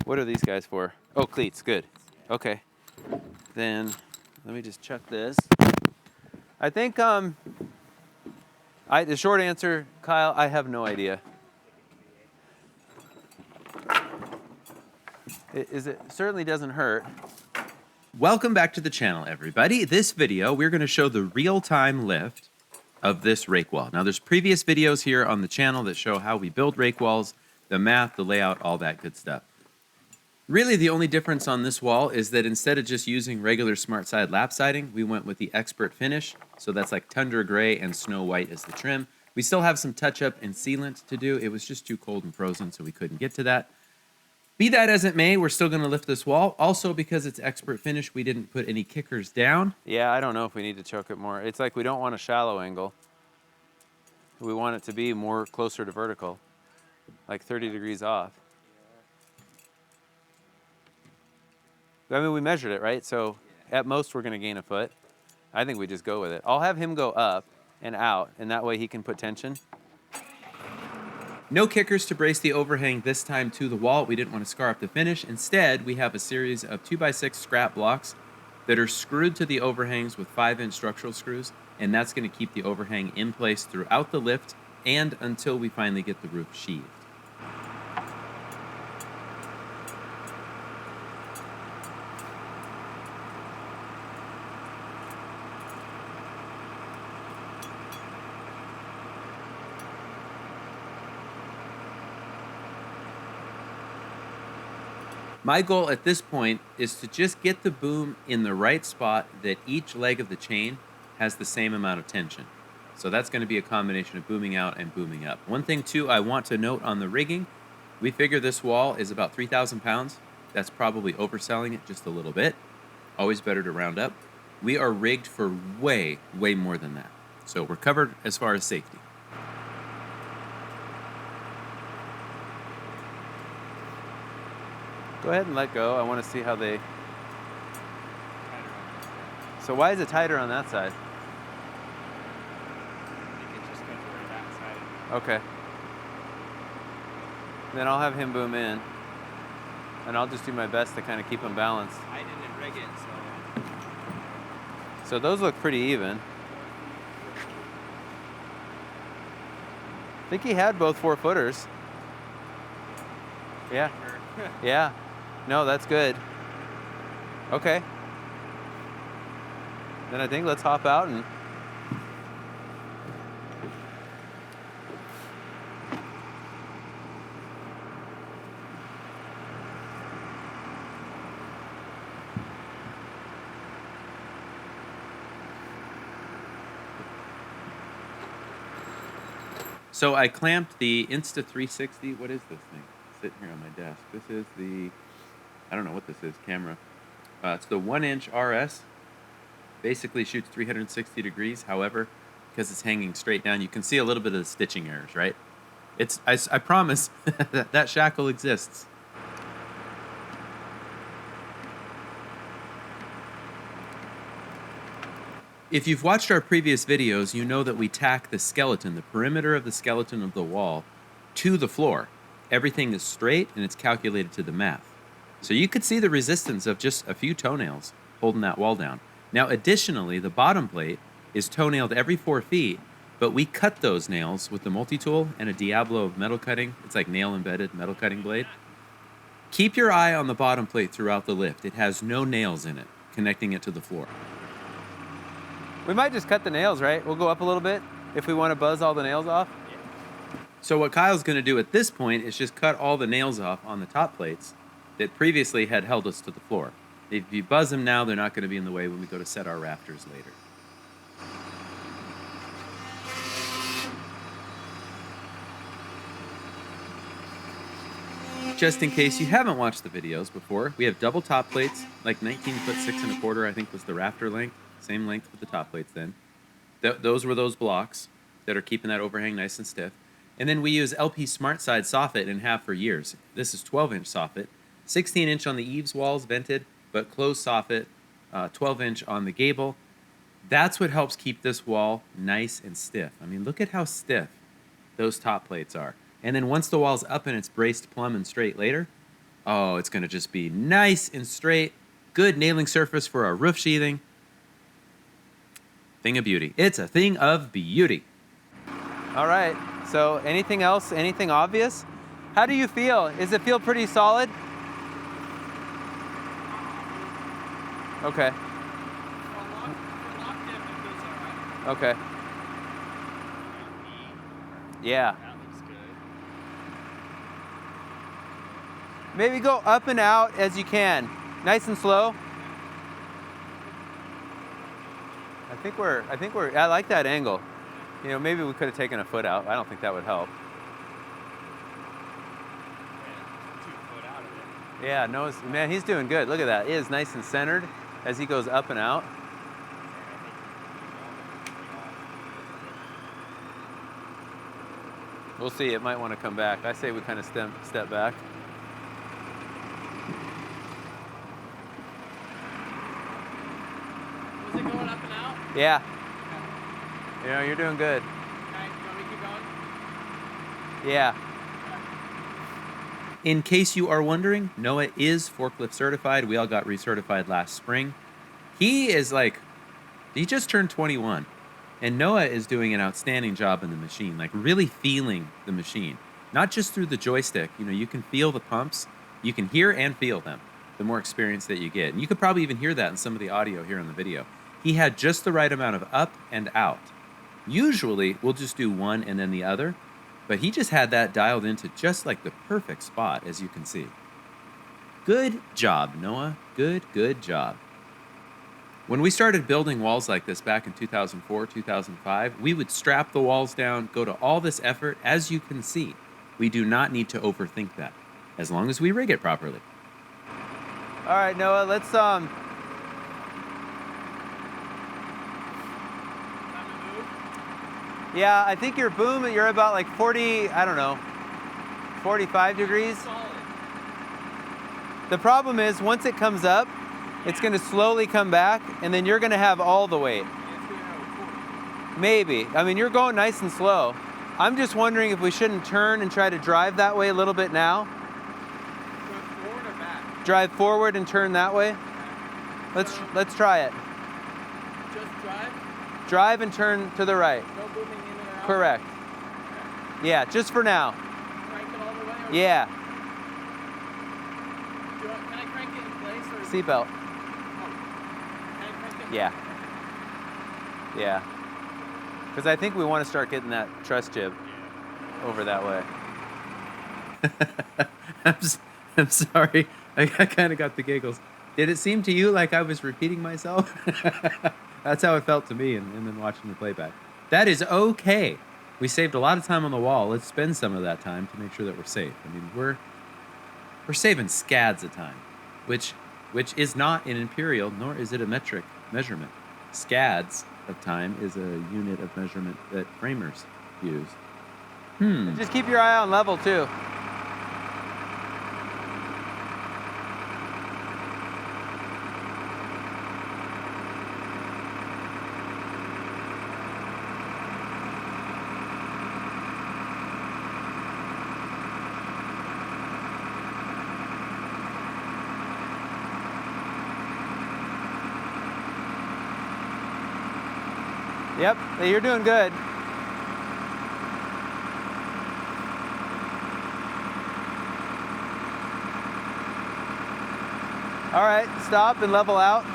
What are these guys for? Oh, cleats, good. Okay. Then let me just check this. I think the short answer, Kyle, I have no idea. It certainly doesn't hurt. Welcome back to the channel, everybody. This video, we're going to show the real-time lift of this rake wall. Now, there's previous videos here on the channel that show how we build rake walls, the math, the layout, all that good stuff. Really, the only difference on this wall is that instead of just using regular SmartSide lap siding, we went with the Expert Finish. So that's like Tundra Gray and Snow White as the trim. We still have some touch-up and sealant to do. It was just too cold and frozen, so we couldn't get to that. Be that as it may, we're still going to lift this wall. Also, because it's Expert Finish, we didn't put any kickers down. Yeah, I don't know if we need to choke it more. It's like we don't want a shallow angle. We want it to be more closer to vertical, like 30 degrees off. I mean, we measured it, right? So at most, we're going to gain a foot. I think we just go with it. I'll have him go up and out, and that way he can put tension. No kickers to brace the overhang this time to the wall. We didn't want to scar up the finish. Instead, we have a series of 2x6 scrap blocks that are screwed to the overhangs with 5-inch structural screws, and that's going to keep the overhang in place throughout the lift and until we finally get the roof sheathed. My goal at this point is to just get the boom in the right spot that each leg of the chain has the same amount of tension. So that's going to be a combination of booming out and booming up. One thing too I want to note on the rigging, we figure this wall is about 3,000 pounds. That's probably overselling it just a little bit. Always better to round up. We are rigged for way, way more than that. So we're covered as far as safety. Go ahead and let go. I want to see how they... So why is it tighter on that side? I think it just goes where that side. Okay. Then I'll have him boom in. And I'll just do my best to kind of keep them balanced. I didn't rig it, so... So those look pretty even. I think he had both 4-footers. Yeah. Yeah. No, that's good. Okay. Then I think let's hop out and... So I clamped the Insta360. What is this thing? Sitting here on my desk. This is the, I don't know what this is, camera. It's the 1-inch RS. Basically shoots 360 degrees. However, because it's hanging straight down, you can see a little bit of the stitching errors, right? I promise that shackle exists. If you've watched our previous videos, you know that we tack the skeleton, the perimeter of the skeleton of the wall, to the floor. Everything is straight and it's calculated to the math. So you could see the resistance of just a few toenails holding that wall down. Now, additionally, the bottom plate is toenailed every 4 feet, but we cut those nails with the multi-tool and a Diablo metal cutting. It's like nail-embedded metal cutting blade. Keep your eye on the bottom plate throughout the lift. It has no nails in it, connecting it to the floor. We might just cut the nails, right? We'll go up a little bit if we want to buzz all the nails off. So what Kyle's going to do at this point is just cut all the nails off on the top plates that previously had held us to the floor. If you buzz them now, they're not going to be in the way when we go to set our rafters later. Just in case you haven't watched the videos before, we have double top plates, like 19 foot 6 1/4, I think was the rafter length. Same length with the top plates then. Those were those blocks that are keeping that overhang nice and stiff. And then we use LP SmartSide soffit and have for years. This is 12-inch soffit, 16-inch on the eaves walls vented, but closed soffit, 12-inch on the gable. That's what helps keep this wall nice and stiff. I mean, look at how stiff those top plates are. And then once the wall's up and it's braced plumb and straight later, Oh, it's going to just be nice and straight. Good nailing surface for our roof sheathing. Thing of beauty. It's a thing of beauty. All right. So anything else? Anything obvious? How do you feel? Does it feel pretty solid? Okay. Okay. Yeah. That looks good. Maybe go up and out as you can. Nice and slow. I like that angle. You know, maybe we could have taken a foot out. I don't think that would help. Yeah, 2 foot out of it. Yeah, no, man, he's doing good. Look at that. It is nice and centered as he goes up and out. We'll see. It might want to come back. I say we kind of step back. Is it going up and out? Yeah. You know, you're doing good. Okay, you want me to keep going? Yeah. In case you are wondering, Noah is forklift certified. We all got recertified last spring. He just turned 21. And Noah is doing an outstanding job in the machine, like really feeling the machine. Not just through the joystick. You know, you can feel the pumps. You can hear and feel them the more experience that you get. And you could probably even hear that in some of the audio here in the video. He had just the right amount of up and out. Usually, we'll just do one and then the other. But he just had that dialed into just like the perfect spot, as you can see. Good job, Noah. Good job. When we started building walls like this back in 2004, 2005, we would strap the walls down, go to all this effort. As you can see, we do not need to overthink that, as long as we rig it properly. All right, Noah, let's Time to move. yeah, I think you're about like 40, I don't know, 45 degrees. Solid. The problem is once it comes up, it's going to slowly come back, and then you're going to have all the weight. Maybe. I mean, you're going nice and slow. I'm just wondering if we shouldn't turn and try to drive that way a little bit now. Go forward or back? Drive forward and turn that way. Let's try it. Just drive? Drive and turn to the right. No moving in and out? Correct. Yeah, just for now. Crank it all the way? Or Yeah. Can I crank it in place? Or Seatbelt. Can I crank it? Yeah. Yeah. Because I think we want to start getting that truss jib over that way. I'm sorry. I kind of got the giggles. Did it seem to you like I was repeating myself? That's how it felt to me, and then watching the playback. That is okay. We saved a lot of time on the wall. Let's spend some of that time to make sure that we're safe. I mean, we're saving scads of time, which is not an imperial, nor is it a metric measurement. Scads of time is a unit of measurement that framers use. Just keep your eye on level too. Yep, you're doing good. All right, stop and level out.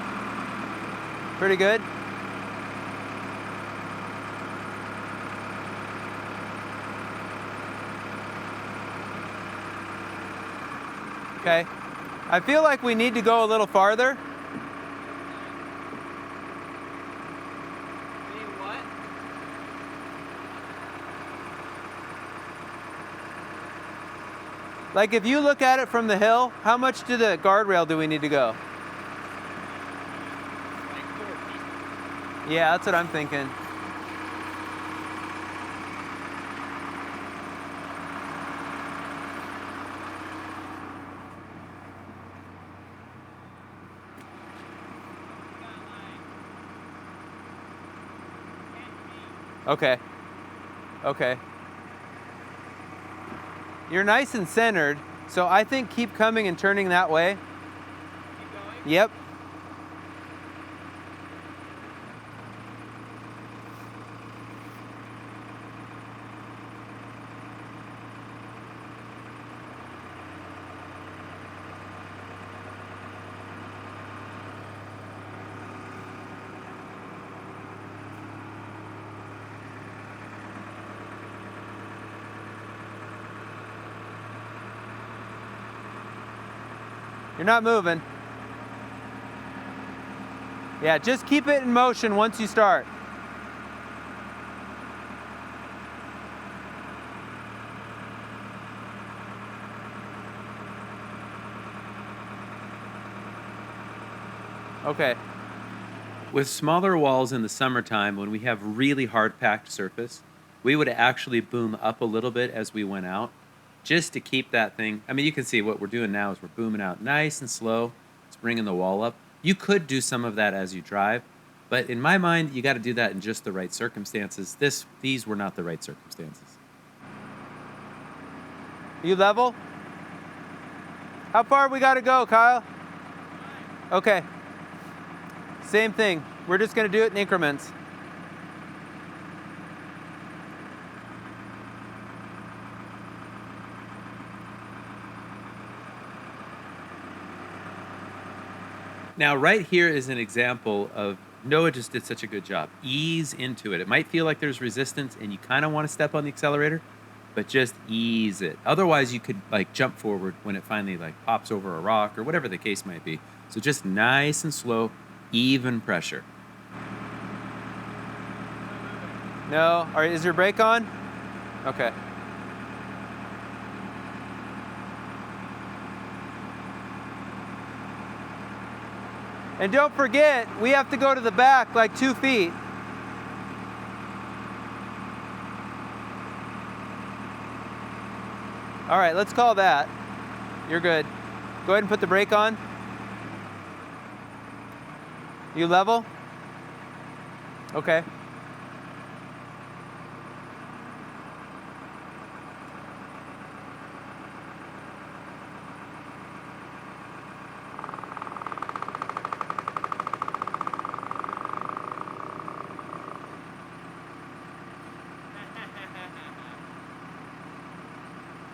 Pretty good. Okay. I feel like we need to go a little farther. What? Like if you look at it from the hill, how much to the guardrail do we need to go? Like 4 feet. Yeah, that's what I'm thinking. Okay. Okay. You're nice and centered. So I think keep coming and turning that way. Keep going. Yep. You're not moving. Yeah, just keep it in motion once you start. Okay. With smaller walls in the summertime, when we have really hard packed surface, we would actually boom up a little bit as we went out, just to keep that thing. I mean, you can see what we're doing now is we're booming out nice and slow. It's bringing the wall up. You could do some of that as you drive, but in my mind, you got to do that in just the right circumstances. These were not the right circumstances. You level? How far we got to go, Kyle? Okay. Same thing. We're just going to do it in increments. Now, right here is an example of Noah just did such a good job. Ease into it. It might feel like there's resistance and you kind of want to step on the accelerator, but just ease it. Otherwise, you could like jump forward when it finally like pops over a rock or whatever the case might be. So just nice and slow, even pressure. No? All right, is your brake on? Okay. And don't forget, we have to go to the back like 2 feet. All right, let's call that. You're good. Go ahead and put the brake on. You level? Okay.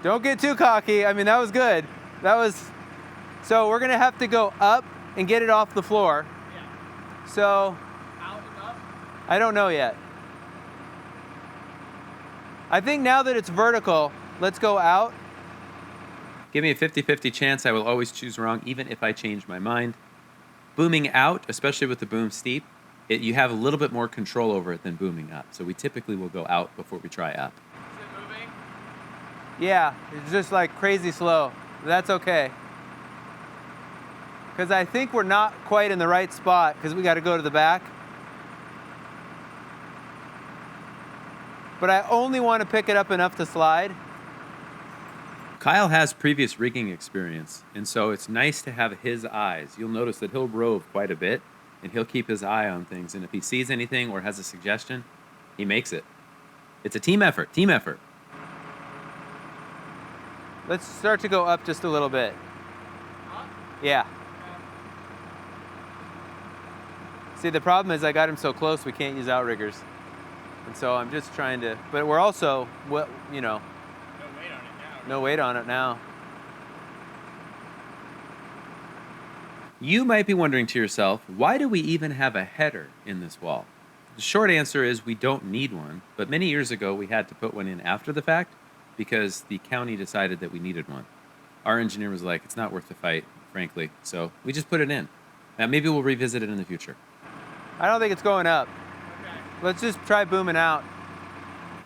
Don't get too cocky. I mean, that was good. So we're gonna have to go up and get it off the floor. Yeah. So, Out and up. I don't know yet. I think now that it's vertical, let's go out. Give me a 50-50 chance I will always choose wrong, even if I change my mind. Booming out, especially with the boom steep, you have a little bit more control over it than booming up. So we typically will go out before we try up. Is it moving? Yeah, it's just like crazy slow. That's okay. Because I think we're not quite in the right spot because we got to go to the back. But I only want to pick it up enough to slide. Kyle has previous rigging experience, and so it's nice to have his eyes. You'll notice that he'll rove quite a bit, and he'll keep his eye on things. And if he sees anything or has a suggestion, he makes it. It's a team effort, team effort. Let's start to go up just a little bit. Up? Yeah. Okay. See, the problem is I got him so close we can't use outriggers. And so I'm just trying to, but we're also, well, you know, No weight on it now. no weight on it now. You might be wondering to yourself, why do we even have a header in this wall? The short answer is we don't need one, but many years ago we had to put one in after the fact because the county decided that we needed one. Our engineer was like, it's not worth the fight, frankly, so we just put it in. Now maybe we'll revisit it in the future. I don't think it's going up. Okay. Let's just try booming out.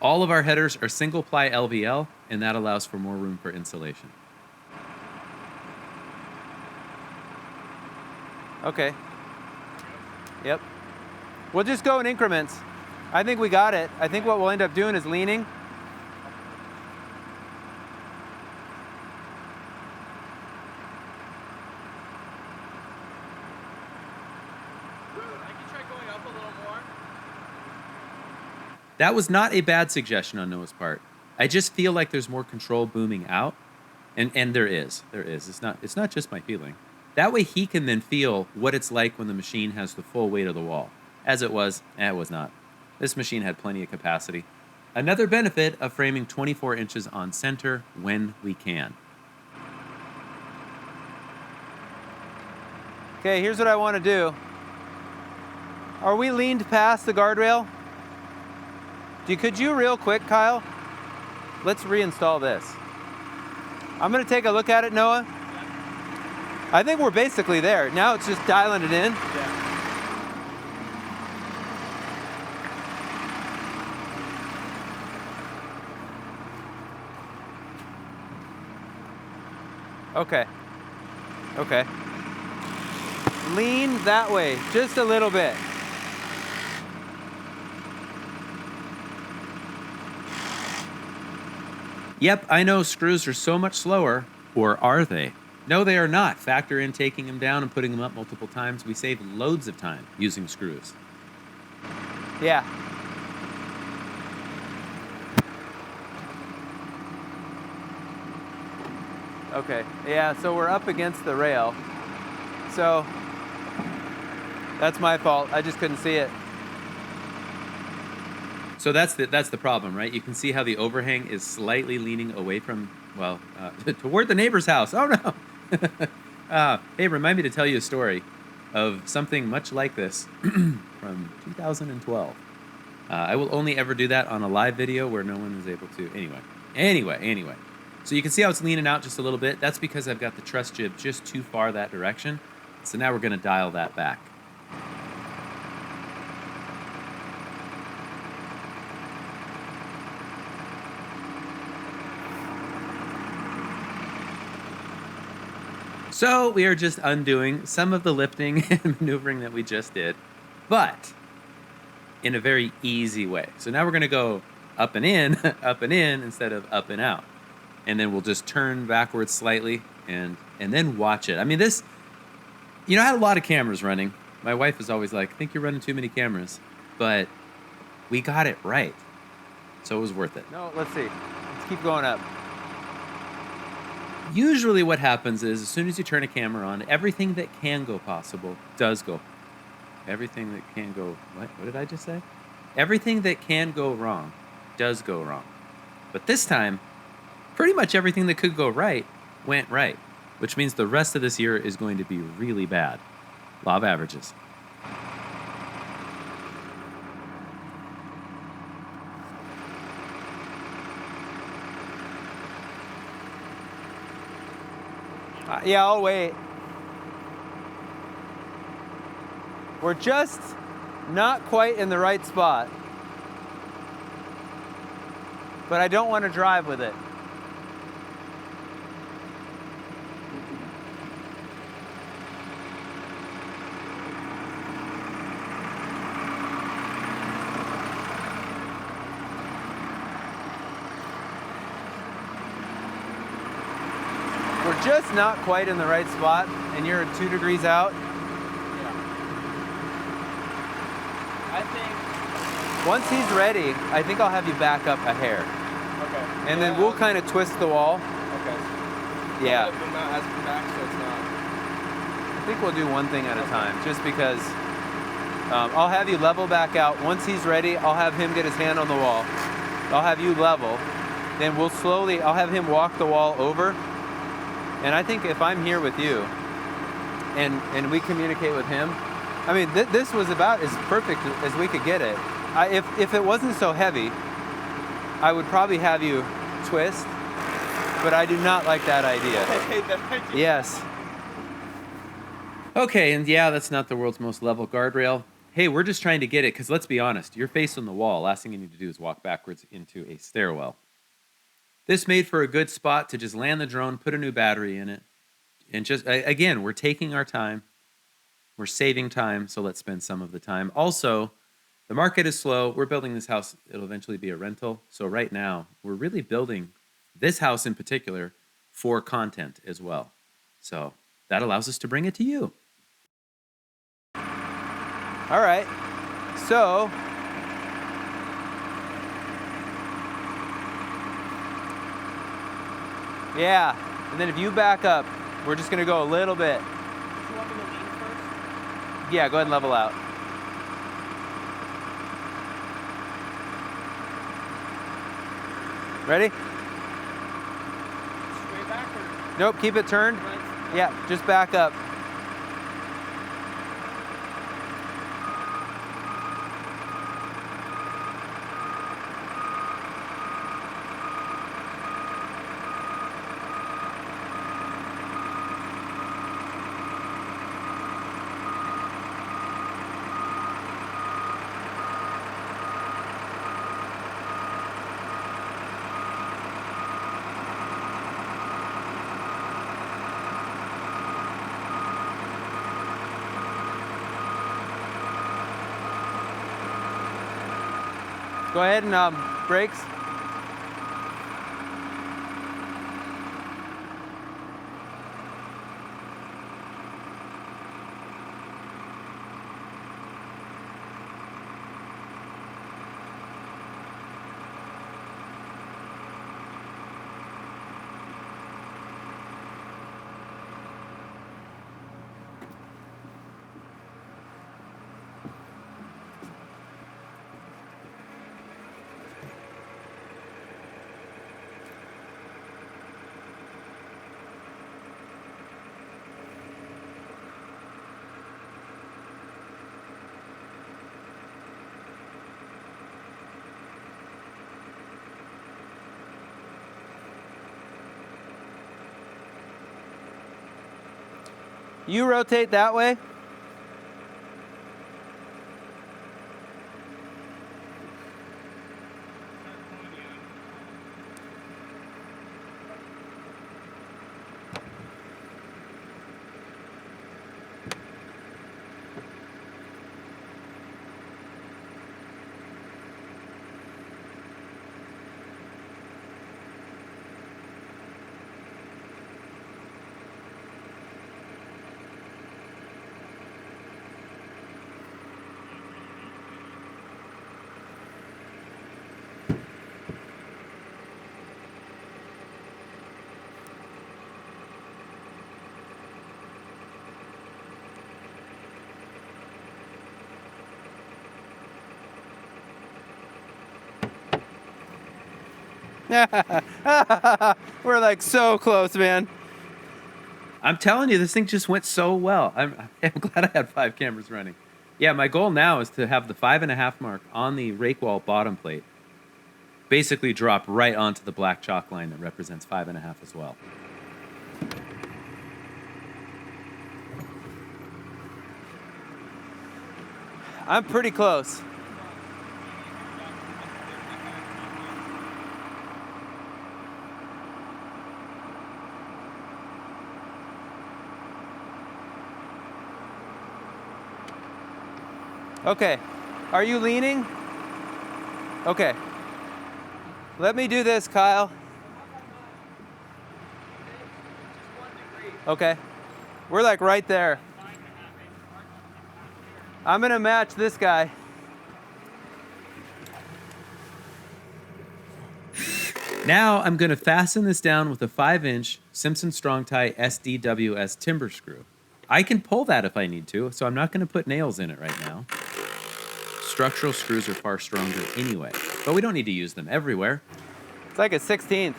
All of our headers are single ply LVL, and that allows for more room for insulation. Okay. Yep. We'll just go in increments. I think we got it. I think what we'll end up doing is leaning. I can try going up a little more. That was not a bad suggestion on Noah's part. I just feel like there's more control booming out. And there is. It's not just my feeling. That way he can then feel what it's like when the machine has the full weight of the wall. As it was not. This machine had plenty of capacity. Another benefit of framing 24 inches on center when we can. Okay, here's what I want to do. Are we leaned past the guardrail? Could you real quick, Kyle? Let's reinstall this. I'm gonna take a look at it, Noah. I think we're basically there. Now it's just dialing it in. Yeah. Okay. Okay. Lean that way, just a little bit. Yep, I know screws are so much slower, or are they? No, they are not. Factor in taking them down and putting them up multiple times. We save loads of time using screws. Yeah. Okay, yeah, so we're up against the rail. So that's my fault. I just couldn't see it. So that's the problem, right? You can see how the overhang is slightly leaning away from, well, toward the neighbor's house. Oh, no. Hey, remind me to tell you a story of something much like this from 2012. I will only ever do that on a live video where no one is able to. Anyway. So you can see how it's leaning out just a little bit. That's because I've got the truss jib just too far that direction. So now we're going to dial that back. So we are just undoing some of the lifting and maneuvering that we just did, but in a very easy way. So now we're going to go up and in instead of up and out. And then we'll just turn backwards slightly and then watch it. I mean, this, I had a lot of cameras running. My wife is always like, I think you're running too many cameras, but we got it right. So it was worth it. No, let's see. Let's keep going up. Usually what happens is as soon as you turn a camera on, everything that can go possible does go. Everything that can go, what did I just say? Everything that can go wrong does go wrong. But this time, pretty much everything that could go right went right, which means the rest of this year is going to be really bad. Law of averages. Yeah, I'll wait. We're just not quite in the right spot. But I don't want to drive with it. We're just not quite in the right spot, and you're 2 degrees out. Yeah. I think. Once he's ready, I think I'll have you back up a hair. Okay. And then we'll kind of twist the wall. Okay. Yeah. The mount has been back, so it's not. I think we'll do one thing at a time, just because I'll have you level back out. Once he's ready, I'll have him get his hand on the wall. I'll have you level. Then I'll have him walk the wall over. And I think if I'm here with you and we communicate with him, I mean, this was about as perfect as we could get it. If it wasn't so heavy, I would probably have you twist, but I do not like that idea. I hate that idea. Yes. Okay, and yeah, that's not the world's most level guardrail. Hey, we're just trying to get it, because let's be honest, you're facing the wall. Last thing you need to do is walk backwards into a stairwell. This made for a good spot to just land the drone, put a new battery in it, and just, again, we're taking our time. We're saving time, so let's spend some of the time. Also, the market is slow. We're building this house. It'll eventually be a rental. So right now, we're really building this house in particular for content as well. So that allows us to bring it to you. All right. So yeah. And then if you back up, we're just gonna go a little bit. Do you want me to lean first? Yeah, go ahead and level out. Ready? Straight back or Nope, keep it turned. right? Yeah, just back up. Go ahead and brakes. You rotate that way. We're like so close, man. I'm telling you, this thing just went so well. I'm glad I had 5 cameras running. Yeah, my goal now is to have the 5.5 mark on the Rake Wall bottom plate basically drop right onto the black chalk line that represents 5.5 as well. I'm pretty close. Okay, are you leaning? Okay. Let me do this, Kyle. Okay. We're like right there. I'm gonna match this guy. Now I'm going to fasten this down with a 5-inch Simpson Strong Tie SDWS timber screw. I can pull that if I need to, so I'm not going to put nails in it right now. Structural screws are far stronger anyway, but we don't need to use them everywhere. It's like a 16th.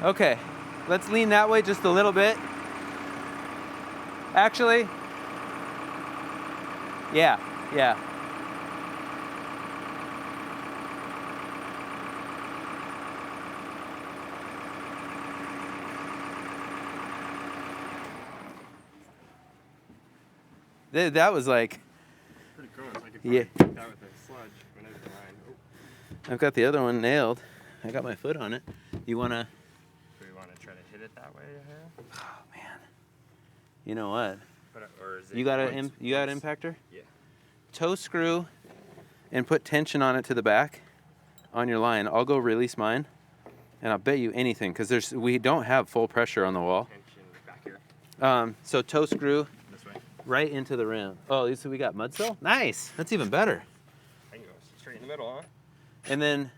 Okay, let's lean that way just a little bit. Actually, yeah. That was like, Pretty close. I could yeah. probably that with a sludge when I was mine. Oh. I've got the other one nailed. I got my foot on it. You wanna? Do we want to try to hit it that way? Oh man. You know what? Or is it You got once- you got an once- impactor? Yeah. Toe screw and put tension on it to the back on your line. I'll go release mine, and I'll bet you anything because we don't have full pressure on the wall. Tension back here. So toe screw This way. right into the rim. Oh, so we got mud sill? Nice. That's even better. I can go straight in the middle, huh? And then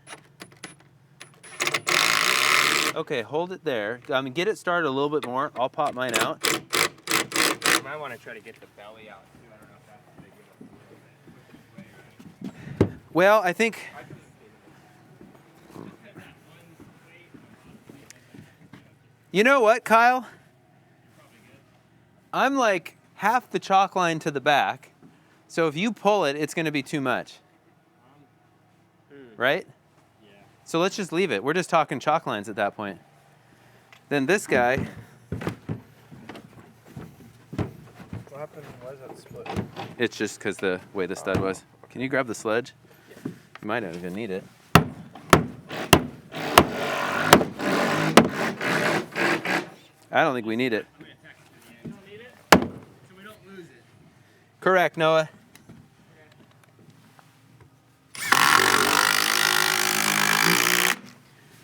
Okay, hold it there. I mean, get it started a little bit more. I'll pop mine out. You might want to try to get the belly out too. I don't know if that's big enough. Well, I think. You know what, Kyle? I'm like half the chalk line to the back. So if you pull it, it's going to be too much. Right? Yeah. So let's just leave it. We're just talking chalk lines at that point. Then this guy. What happened? Why is that split? It's just because the way the stud was. Can you grab the sledge? You might not even need it. I don't think we need it. I'm gonna attach it to the end. You don't need it, so we don't lose it. Correct, Noah.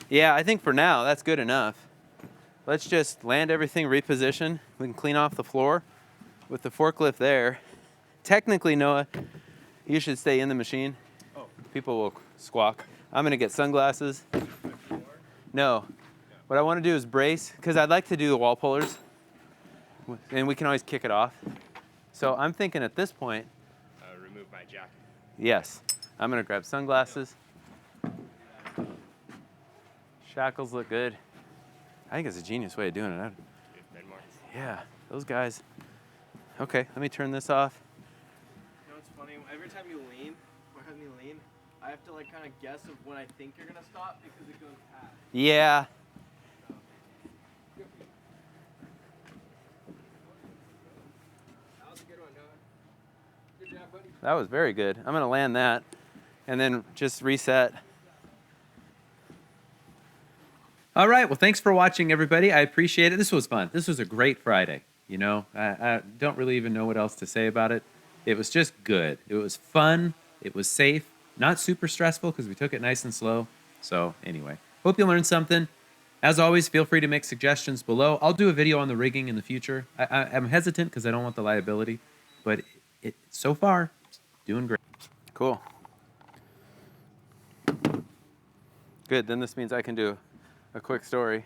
Yeah, I think for now that's good enough. Let's just land everything, reposition. We can clean off the floor with the forklift there. Technically, Noah, you should stay in the machine. Oh. People will squawk. I'm gonna get sunglasses. No. What I want to do is brace, because I'd like to do the wall pullers, and we can always kick it off. So I'm thinking at this point, Remove my jacket. yes, I'm gonna grab sunglasses. Shackles look good. I think it's a genius way of doing it. Yeah, those guys. Okay, let me turn this off. You know what's funny? Every time you lean, or have me lean, I have to like kind of guess of when I think you're gonna stop because it goes past. Yeah. That was a good one, Noah. Good job, buddy. That was very good. I'm gonna land that, and then just reset. All right. Well, thanks for watching, everybody. I appreciate it. This was fun. This was a great Friday. You know, I don't really even know what else to say about it. It was just good. It was fun. It was safe. Not super stressful because we took it nice and slow. So anyway, hope you learned something. As always, feel free to make suggestions below. I'll do a video on the rigging in the future. I'm hesitant because I don't want the liability, but so far, it's doing great. Cool. Good. Then this means I can do a quick story.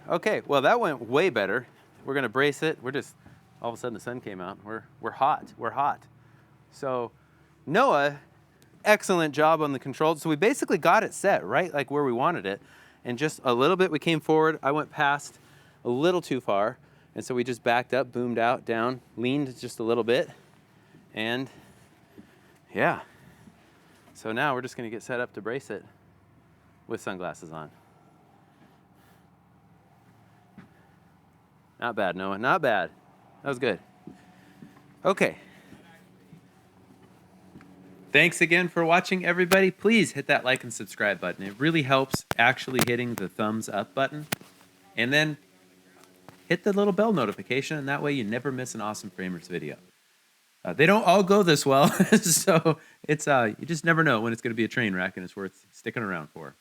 Okay, well that went way better. We're gonna brace it. We're just, all of a sudden the sun came out. We're hot. We're hot. So Noah, excellent job on the controls. So we basically got it set right like where we wanted it, and just a little bit we came forward. I went past a little too far, and so we just backed up, boomed out, down, leaned just a little bit, and yeah. So now we're just gonna get set up to brace it with sunglasses on. Not bad, Noah, not bad. That was good. Okay. Thanks again for watching, everybody. Please hit that like and subscribe button. It really helps actually hitting the thumbs up button. And then hit the little bell notification, and that way you never miss an Awesome Framers video. They don't all go this well, so it's you just never know when it's going to be a train wreck, and it's worth sticking around for.